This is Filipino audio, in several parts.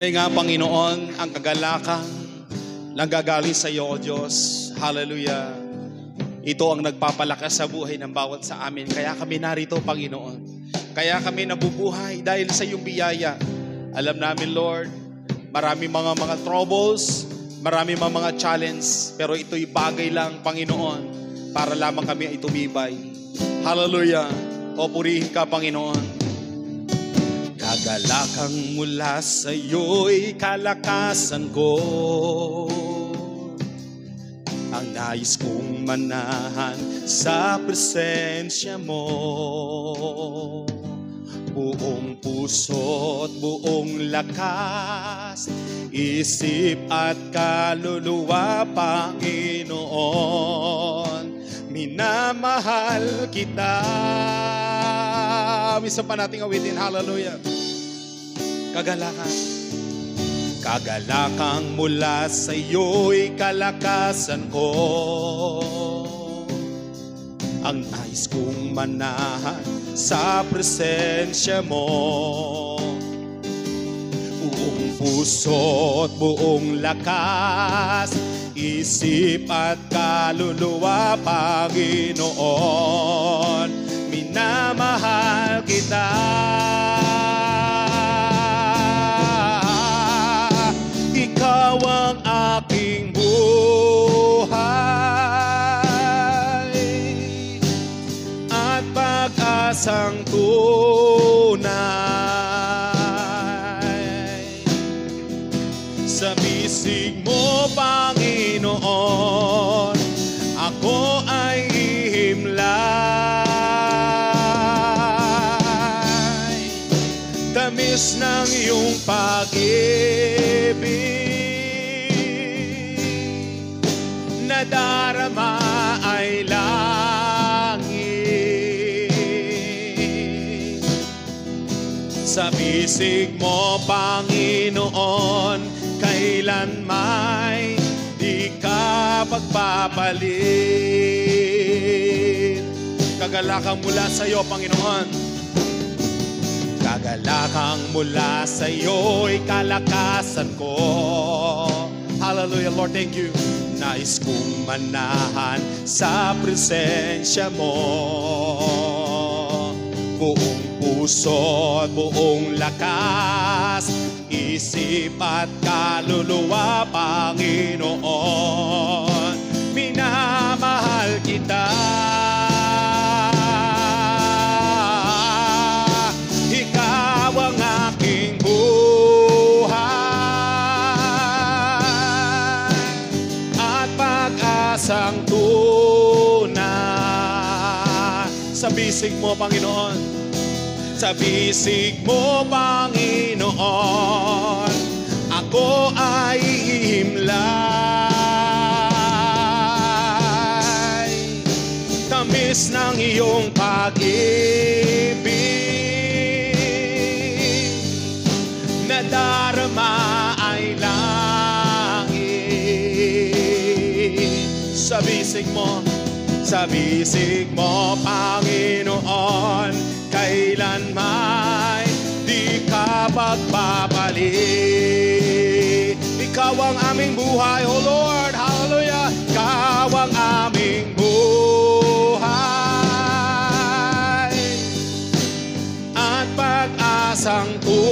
Nga Panginoon, ang kagalakan nanggagaling sa iyo, O Diyos. Hallelujah. Ito ang nagpapalakas sa buhay ng bawat sa amin. Kaya kami narito, Panginoon. Kaya kami nabubuhay dahil sa iyong biyaya. Alam namin, Lord, marami mga troubles, marami mga challenge, pero ito'y bagay lang, Panginoon, para lamang kami ay tumibay. Hallelujah. O purihin ka, Panginoon. Kagalakang mula sa iyo'y kalakasan ko. Ang nais kong manahan sa presensya mo. Buong puso't buong lakas, isip at kaluluwa, Panginoon, minamahal kita. Isa pa nating awitin, hallelujah. Kagalakang mula sa iyo'y kalakasan ko. Ang nais kong manahan sa presensya mo. Buong puso't buong lakas, isip at kaluluwa, Panginoon, minamahal kita. Ikaw ang aking buhay at pag-asang tunay. Sa bisig mo, Panginoon, ako ay ihimlay. Tamis ng iyong pag-ibig, nadarama ay langit. Sa bisig mo, Panginoon, kailanman di ka pagpapalit. Kagalakang mula sa iyo, Panginoon. Kagalakang mula sa iyo'y kalakasan ko. Hallelujah, Lord, thank you. Nais kong manahan sa presensya mo. Buong puso at buong lakas, isip at kaluluwa, Panginoon, minamahal kita. Ikaw ang aking buhay at pag-asang tunay. Sa bisig mo, Panginoon, sa bisig mo, Panginoon, ako ay ihimlay. Tamis ng iyong pag-ibig, nadarama ay langit. Sa bisig mo, Panginoon, kailanman di ka pagpapalit. Ikaw ang aming buhay, O Lord, hallelujah. Ikaw ang aming buhay at pag-asang tunay.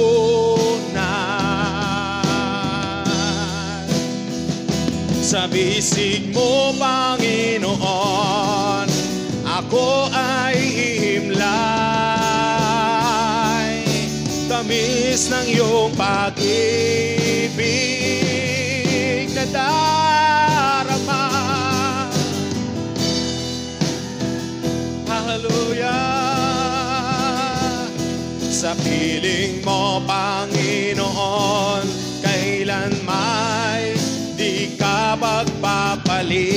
Sa bisig mo, Panginoon, ako ay ihimlay. Tamis ng iyong pag-ibig, nadarama. Hallelujah. Sa piling mo, Panginoon, kailanman di ka pagpapalit.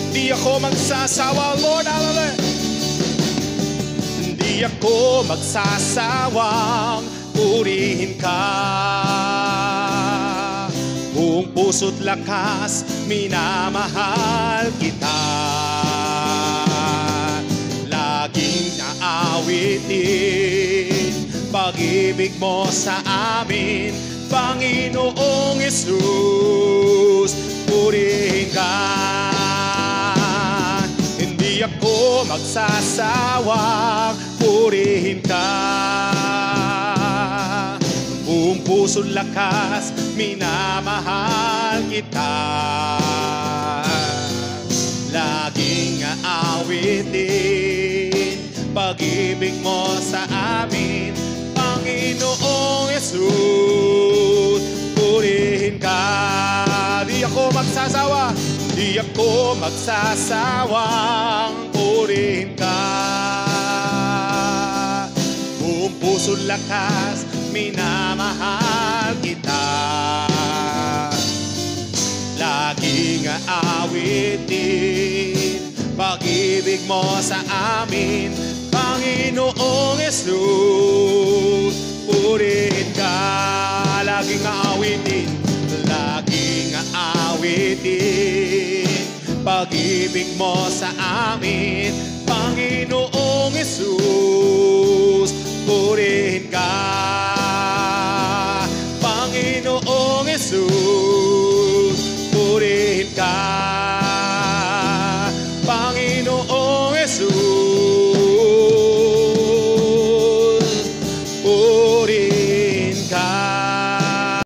Di ako magsasawa, Lord, hallelujah. Di ako magsasawang purihin ka. Buong puso't lakas, minamahal kita. Laging naawitin pag-ibig mo sa amin, Panginoong Yesus. Purihin ka, hindi ako magsasawang purihin ka. Buong puso't lakas, minamahal kita. Laging aawitin pag-ibig mo sa amin, Panginoong Yesus. Purihin ka, di ako magsasawa, di ako magsasawang purihin ka. Buong puso't lakas, minamahal kita. Laging aawitin pag-ibig mo sa amin, Panginoong Yesus. Purihin ka, laging aawitin, laging aawitin pag-ibig mo sa amin, Panginoong